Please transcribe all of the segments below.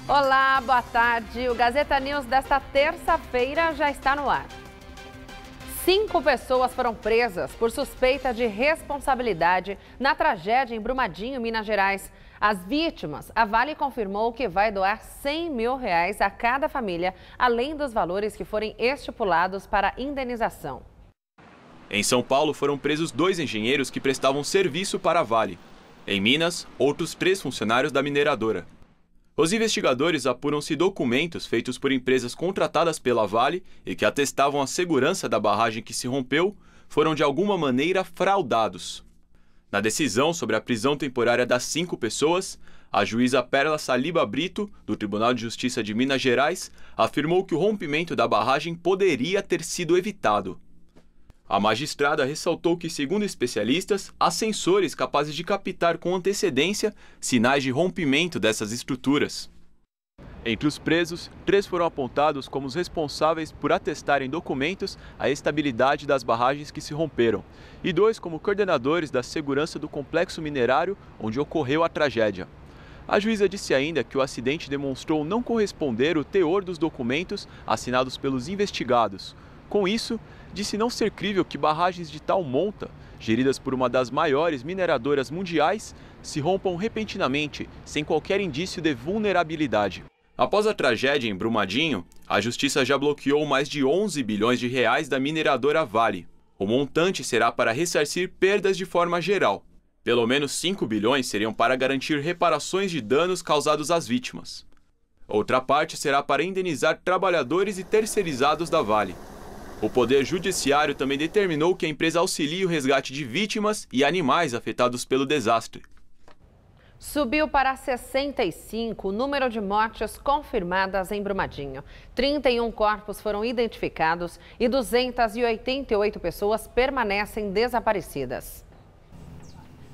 Olá, boa tarde. O Gazeta News desta terça-feira já está no ar. 5 pessoas foram presas por suspeita de responsabilidade na tragédia em Brumadinho, Minas Gerais. As vítimas, a Vale confirmou que vai doar R$100 mil a cada família, além dos valores que forem estipulados para indenização. Em São Paulo, foram presos 2 engenheiros que prestavam serviço para a Vale. Em Minas, outros 3 funcionários da mineradora. Os investigadores apuram se documentos feitos por empresas contratadas pela Vale e que atestavam a segurança da barragem que se rompeu foram de alguma maneira fraudados. Na decisão sobre a prisão temporária das 5 pessoas, a juíza Perla Saliba Brito, do Tribunal de Justiça de Minas Gerais, afirmou que o rompimento da barragem poderia ter sido evitado. A magistrada ressaltou que, segundo especialistas, há sensores capazes de captar com antecedência sinais de rompimento dessas estruturas. Entre os presos, 3 foram apontados como os responsáveis por atestarem documentos a estabilidade das barragens que se romperam, e 2 como coordenadores da segurança do complexo minerário onde ocorreu a tragédia. A juíza disse ainda que o acidente demonstrou não corresponder o teor dos documentos assinados pelos investigados. Com isso, disse não ser crível que barragens de tal monta, geridas por uma das maiores mineradoras mundiais, se rompam repentinamente, sem qualquer indício de vulnerabilidade. Após a tragédia em Brumadinho, a Justiça já bloqueou mais de R$11 bilhões da mineradora Vale. O montante será para ressarcir perdas de forma geral. Pelo menos 5 bilhões seriam para garantir reparações de danos causados às vítimas. Outra parte será para indenizar trabalhadores e terceirizados da Vale. O Poder Judiciário também determinou que a empresa auxilie o resgate de vítimas e animais afetados pelo desastre. Subiu para 65 o número de mortes confirmadas em Brumadinho. 31 corpos foram identificados e 288 pessoas permanecem desaparecidas.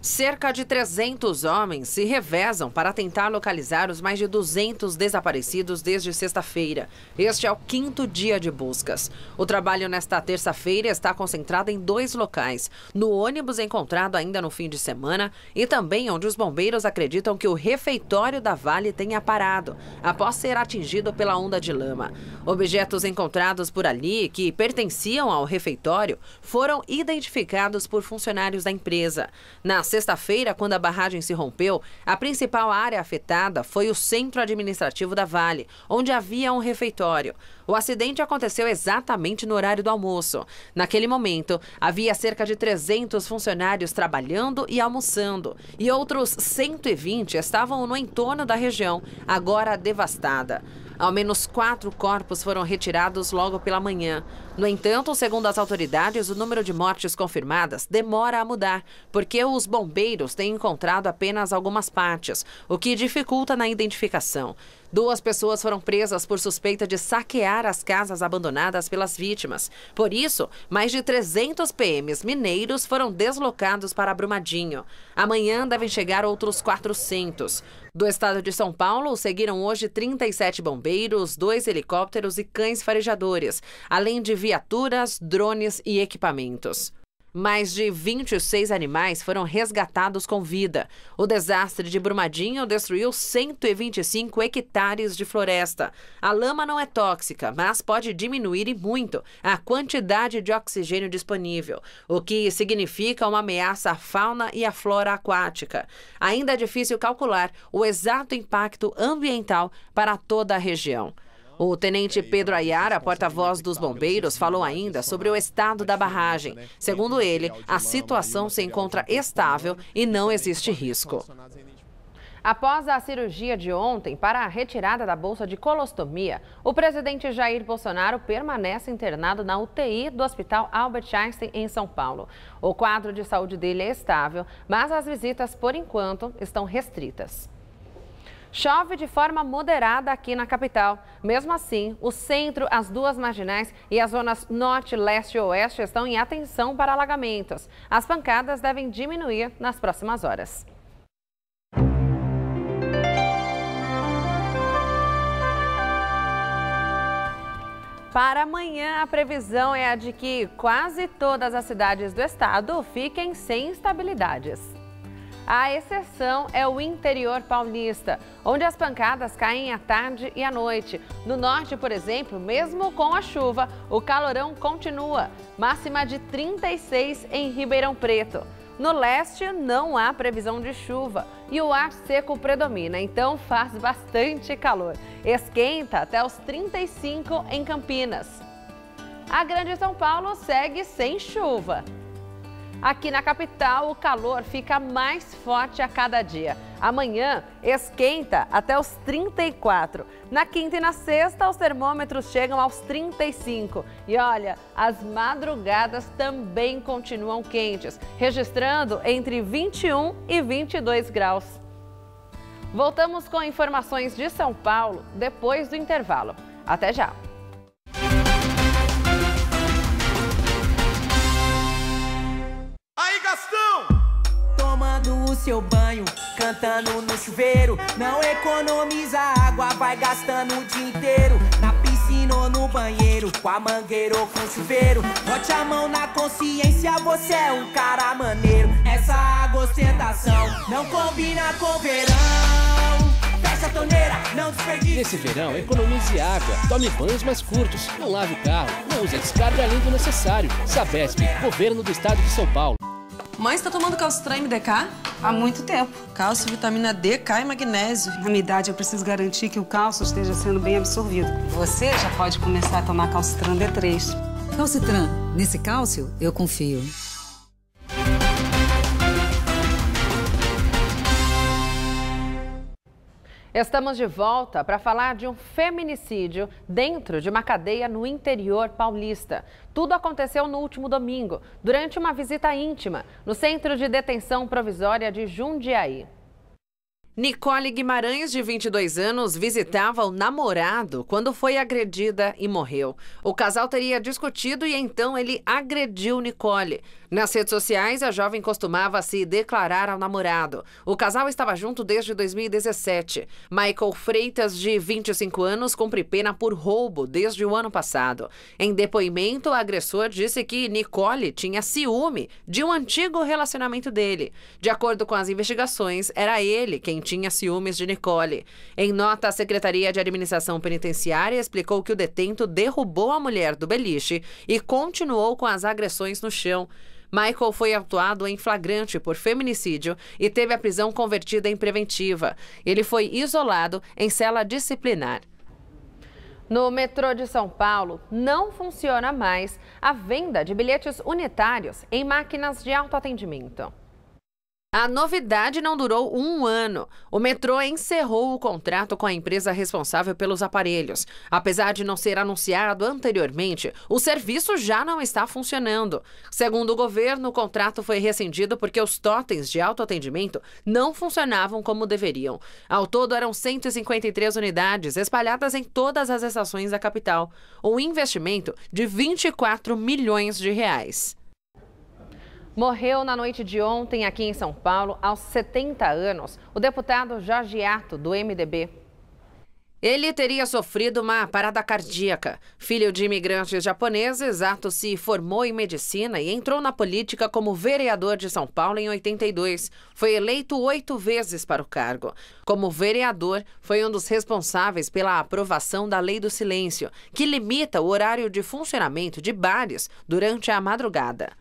Cerca de 300 homens se revezam para tentar localizar os mais de 200 desaparecidos desde sexta-feira. Este é o 5º dia de buscas. O trabalho nesta terça-feira está concentrado em 2 locais. No ônibus encontrado ainda no fim de semana e também onde os bombeiros acreditam que o refeitório da Vale tenha parado, após ser atingido pela onda de lama. Objetos encontrados por ali, que pertenciam ao refeitório, foram identificados por funcionários da empresa. Na sexta-feira, quando a barragem se rompeu, a principal área afetada foi o centro administrativo da Vale, onde havia um refeitório. O acidente aconteceu exatamente no horário do almoço. Naquele momento, havia cerca de 300 funcionários trabalhando e almoçando, e outros 120 estavam no entorno da região, agora devastada. Ao menos 4 corpos foram retirados logo pela manhã. No entanto, segundo as autoridades, o número de mortes confirmadas demora a mudar, porque os bombeiros têm encontrado apenas algumas partes, o que dificulta na identificação. 2 pessoas foram presas por suspeita de saquear as casas abandonadas pelas vítimas. Por isso, mais de 300 PMs mineiros foram deslocados para Brumadinho. Amanhã devem chegar outros 400. Do estado de São Paulo, seguiram hoje 37 bombeiros, 2 helicópteros e cães farejadores, além de viaturas, drones e equipamentos. Mais de 26 animais foram resgatados com vida. O desastre de Brumadinho destruiu 125 hectares de floresta. A lama não é tóxica, mas pode diminuir e muito a quantidade de oxigênio disponível, o que significa uma ameaça à fauna e à flora aquática. Ainda é difícil calcular o exato impacto ambiental para toda a região. O tenente Pedro Ayara, porta-voz dos bombeiros, falou ainda sobre o estado da barragem. Segundo ele, a situação se encontra estável e não existe risco. Após a cirurgia de ontem para a retirada da bolsa de colostomia, o presidente Jair Bolsonaro permanece internado na UTI do Hospital Albert Einstein, em São Paulo. O quadro de saúde dele é estável, mas as visitas, por enquanto, estão restritas. Chove de forma moderada aqui na capital. Mesmo assim, o centro, as 2 marginais e as zonas norte, leste e oeste estão em atenção para alagamentos. As pancadas devem diminuir nas próximas horas. Para amanhã, a previsão é a de que quase todas as cidades do estado fiquem sem instabilidades. A exceção é o interior paulista, onde as pancadas caem à tarde e à noite. No norte, por exemplo, mesmo com a chuva, o calorão continua. Máxima de 36 em Ribeirão Preto. No leste, não há previsão de chuva e o ar seco predomina, então faz bastante calor. Esquenta até os 35 em Campinas. A Grande São Paulo segue sem chuva. Aqui na capital, o calor fica mais forte a cada dia. Amanhã, esquenta até os 34. Na quinta e na sexta, os termômetros chegam aos 35. E olha, as madrugadas também continuam quentes, registrando entre 21 e 22 graus. Voltamos com informações de São Paulo depois do intervalo. Até já! Tomando o seu banho, cantando no chuveiro. Não economiza água, vai gastando o dia inteiro. Na piscina ou no banheiro, com a mangueira ou com o chuveiro. Bote a mão na consciência, você é um cara maneiro. Essa água ostentação não combina com verão. Fecha a torneira, não desperdice. Nesse verão, economize água, tome banhos mais curtos, não lave o carro, não use a descarga além do necessário. Sabesp, Governo do Estado de São Paulo. Mãe, você tá tomando Calcitran MDK? Há muito tempo. Cálcio, vitamina D, K e magnésio. Na minha idade, eu preciso garantir que o cálcio esteja sendo bem absorvido. Você já pode começar a tomar Calcitran D3. Calcitran, nesse cálcio, eu confio. Estamos de volta para falar de um feminicídio dentro de uma cadeia no interior paulista. Tudo aconteceu no último domingo, durante uma visita íntima, no Centro de Detenção Provisória de Jundiaí. Nicole Guimarães, de 22 anos, visitava o namorado quando foi agredida e morreu. O casal teria discutido e então ele agrediu Nicole. Nas redes sociais, a jovem costumava se declarar ao namorado. O casal estava junto desde 2017. Michael Freitas, de 25 anos, cumpre pena por roubo desde o ano passado. Em depoimento, o agressor disse que Nicole tinha ciúme de um antigo relacionamento dele. De acordo com as investigações, era ele quem tinha ciúmes de Nicole. Em nota, a Secretaria de Administração Penitenciária explicou que o detento derrubou a mulher do beliche e continuou com as agressões no chão. Michael foi autuado em flagrante por feminicídio e teve a prisão convertida em preventiva. Ele foi isolado em cela disciplinar. No metrô de São Paulo, não funciona mais a venda de bilhetes unitários em máquinas de autoatendimento. A novidade não durou um ano. O metrô encerrou o contrato com a empresa responsável pelos aparelhos. Apesar de não ser anunciado anteriormente, o serviço já não está funcionando. Segundo o governo, o contrato foi rescindido porque os totens de autoatendimento não funcionavam como deveriam. Ao todo, eram 153 unidades espalhadas em todas as estações da capital. Um investimento de 24 milhões de reais. Morreu na noite de ontem aqui em São Paulo, aos 70 anos, o deputado Jorge Atto, do MDB. Ele teria sofrido uma parada cardíaca. Filho de imigrantes japoneses, Atto se formou em medicina e entrou na política como vereador de São Paulo em 82. Foi eleito 8 vezes para o cargo. Como vereador, foi um dos responsáveis pela aprovação da Lei do Silêncio, que limita o horário de funcionamento de bares durante a madrugada.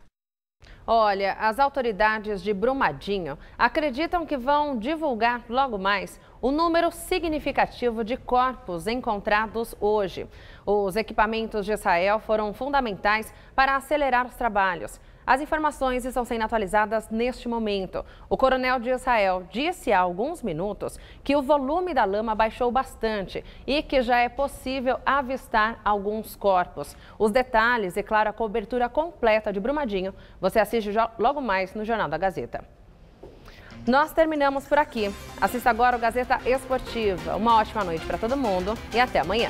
Olha, as autoridades de Brumadinho acreditam que vão divulgar logo mais o número significativo de corpos encontrados hoje. Os equipamentos de Israel foram fundamentais para acelerar os trabalhos. As informações estão sendo atualizadas neste momento. O coronel de Israel disse há alguns minutos que o volume da lama baixou bastante e que já é possível avistar alguns corpos. Os detalhes e, claro, a cobertura completa de Brumadinho você assiste logo mais no Jornal da Gazeta. Nós terminamos por aqui. Assista agora o Gazeta Esportiva. Uma ótima noite para todo mundo e até amanhã.